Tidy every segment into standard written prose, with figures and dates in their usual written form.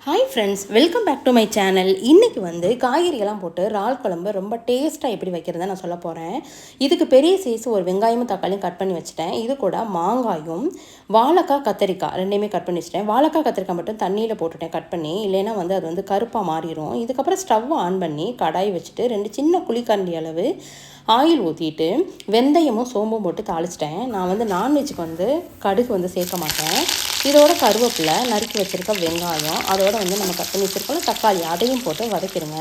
Hi friends, welcome back to my channel. இன்றைக்கி வந்து காய்கறியெல்லாம் போட்டு இறால் குழம்பு ரொம்ப டேஸ்ட்டாக எப்படி வைக்கிறத நான் சொல்ல போகிறேன். இதுக்கு பெரிய சைஸ் ஒரு வெங்காயமும் தக்காளியும் கட் பண்ணி வச்சுட்டேன். இது கூட மாங்காயும் வாழைக்காய் கத்திரிக்காய் ரெண்டையுமே கட் பண்ணி வச்சுட்டேன். வாழைக்காய் கத்திரிக்காய் மட்டும் தண்ணியில் போட்டுட்டேன் கட் பண்ணி, இல்லைன்னா வந்து அது வந்து கருப்பாக மாறிடும். இதுக்கப்புறம் ஸ்டவ் ஆன் பண்ணி கடாய் வச்சுட்டு 2 சின்ன குழிக்கரண்டி அளவு ஆயில் ஊற்றிட்டு வெந்தயமும் சோம்பும் போட்டு தாளிச்சிட்டேன். நான் வந்து நான்வெஜ்ஜுக்கு வந்து கடுகு வந்து சேர்க்க மாட்டேன். இதோட கருவேப்பிலை, நறுக்கி வச்சுருக்க வெங்காயம், அதோட வந்து நம்ம கட் பண்ணி வச்சுருக்கோம் தக்காளி, அதையும் போட்டு வதக்கிடுங்க.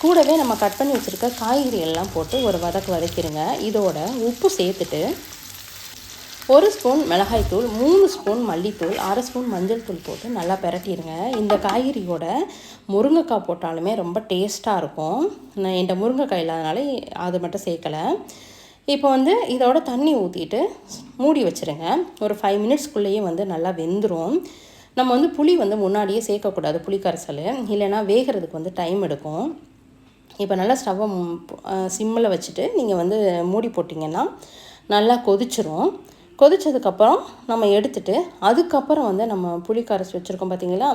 கூடவே நம்ம கட் பண்ணி வச்சுருக்க காய்கறி எல்லாம் போட்டு ஒரு வதக்கிடுங்க. இதோட உப்பு சேர்த்துட்டு 1 ஸ்பூன் மிளகாய்த்தூள், 3 ஸ்பூன் மல்லித்தூள், 1/2 ஸ்பூன் மஞ்சள் தூள் போட்டு நல்லா பிரட்டிடுங்க. இந்த காய்கறியோட முருங்கைக்காய் போட்டாலுமே ரொம்ப டேஸ்ட்டாக இருக்கும். நான் என்கிட்ட முருங்கைக்காய் இல்லாதனால அது மட்டும் சேர்க்கலை. இப்போ வந்து இதோட தண்ணி ஊற்றிட்டு மூடி வச்சுருங்க. ஒரு 5 மினிட்ஸ்க்குள்ளேயே வந்து நல்லா வெந்துடும். நம்ம வந்து புளி வந்து முன்னாடியே சேர்க்கக்கூடாது, புளி கரைசல், இல்லைன்னா வேகிறதுக்கு வந்து டைம் எடுக்கும். இப்போ நல்லா ஸ்டவ்வை சிம்மில் வச்சுட்டு நீங்கள் வந்து மூடி போட்டிங்கன்னா நல்லா கொதிச்சிரும். கொதித்ததுக்கப்புறம் நம்ம எடுத்துகிட்டு அதுக்கப்புறம் வந்து நம்ம புளி கரைச்சி வச்சுருக்கோம் பார்த்தீங்களா,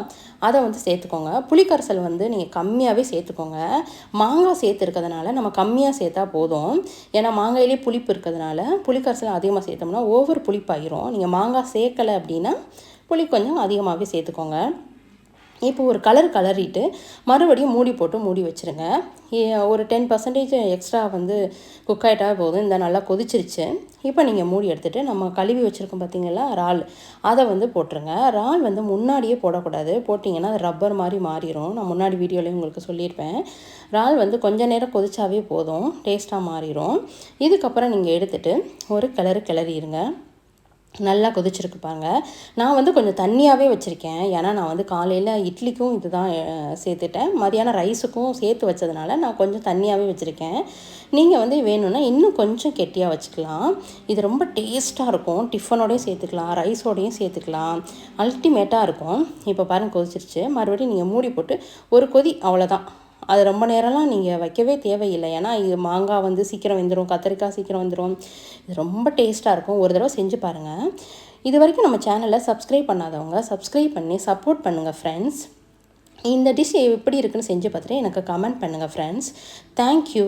அதை வந்து சேர்த்துக்கோங்க. புளி கரைசல் வந்து நீங்கள் கம்மியாகவே சேர்த்துக்கோங்க. மாங்காய் சேர்த்துருக்கிறதுனால நம்ம கம்மியாக சேர்த்தா போதும். ஏன்னா மாங்காயிலே புளிப்பு இருக்கிறதுனால புளி கரைசல் அதிகமாக சேர்த்தோம்னா ஓவர் புளிப்பாயிரும். நீங்கள் மாங்காய் சேர்க்கலை அப்படின்னா புளி கொஞ்சம் அதிகமாகவே சேர்த்துக்கோங்க. இப்போ ஒரு கலரிட்டு மறுபடியும் மூடி போட்டு மூடி வச்சுருங்க. ஒரு 10% எக்ஸ்ட்ரா வந்து குக் ஆகிட்டா போதும். இந்த நல்லா கொதிச்சிருச்சு. இப்போ நீங்கள் மூடி எடுத்துகிட்டு நம்ம கழுவி வச்சுருக்கோம் பார்த்தீங்களா இறால், அதை வந்து போட்டுருங்க. இறால் வந்து முன்னாடியே போடக்கூடாது, போட்டிங்கன்னா அது ரப்பர் மாதிரி மாறிடும். நான் முன்னாடி வீடியோலையும் உங்களுக்கு சொல்லியிருப்பேன். இறால் வந்து கொஞ்சம் நேரம் கொதிச்சாவே போதும், டேஸ்ட்டாக மாறிடும். இதுக்கப்புறம் நீங்கள் எடுத்துகிட்டு ஒரு கிளறிடுங்க. நல்லா கொதிச்சிருக்கு பாருங்க. நான் வந்து கொஞ்சம் தண்ணியாகவே வச்சுருக்கேன். ஏன்னா நான் வந்து காலையில் இட்லிக்கும் இது தான் சேர்த்துட்டேன், மதியானம் ரைஸுக்கும் சேர்த்து வச்சதுனால நான் கொஞ்சம் தண்ணியாகவே வச்சுருக்கேன். நீங்கள் வந்து வேணும்னா இன்னும் கொஞ்சம் கெட்டியாக வச்சுக்கலாம். இது ரொம்ப டேஸ்ட்டாக இருக்கும். டிஃபனோடையும் சேர்த்துக்கலாம், ரைஸோடையும் சேர்த்துக்கலாம், அல்டிமேட்டாக இருக்கும். இப்போ பாருங்கள் கொதிச்சிருச்சு. மறுபடியும் நீங்கள் மூடி போட்டு ஒரு கொதி, அவ்வளோதான். அது ரொம்ப நேரம்லாம் நீங்கள் வைக்கவே தேவையில்லை. ஏன்னா இது மாங்காய் வந்து சீக்கிரம் வெந்துடும், கத்திரிக்காய் சீக்கிரம் வெந்துடும். இது ரொம்ப டேஸ்ட்டாக இருக்கும். ஒரு தடவை செஞ்சு பாருங்கள். இது வரைக்கும் நம்ம சேனலை சப்ஸ்கிரைப் பண்ணாதவங்க சப்ஸ்கிரைப் பண்ணி சப்போர்ட் பண்ணுங்கள் ஃப்ரெண்ட்ஸ். இந்த டிஷ் எப்படி இருக்குன்னு செஞ்சு பார்த்துட்டு எனக்கு கமெண்ட் பண்ணுங்கள் ஃப்ரெண்ட்ஸ். தேங்க்யூ.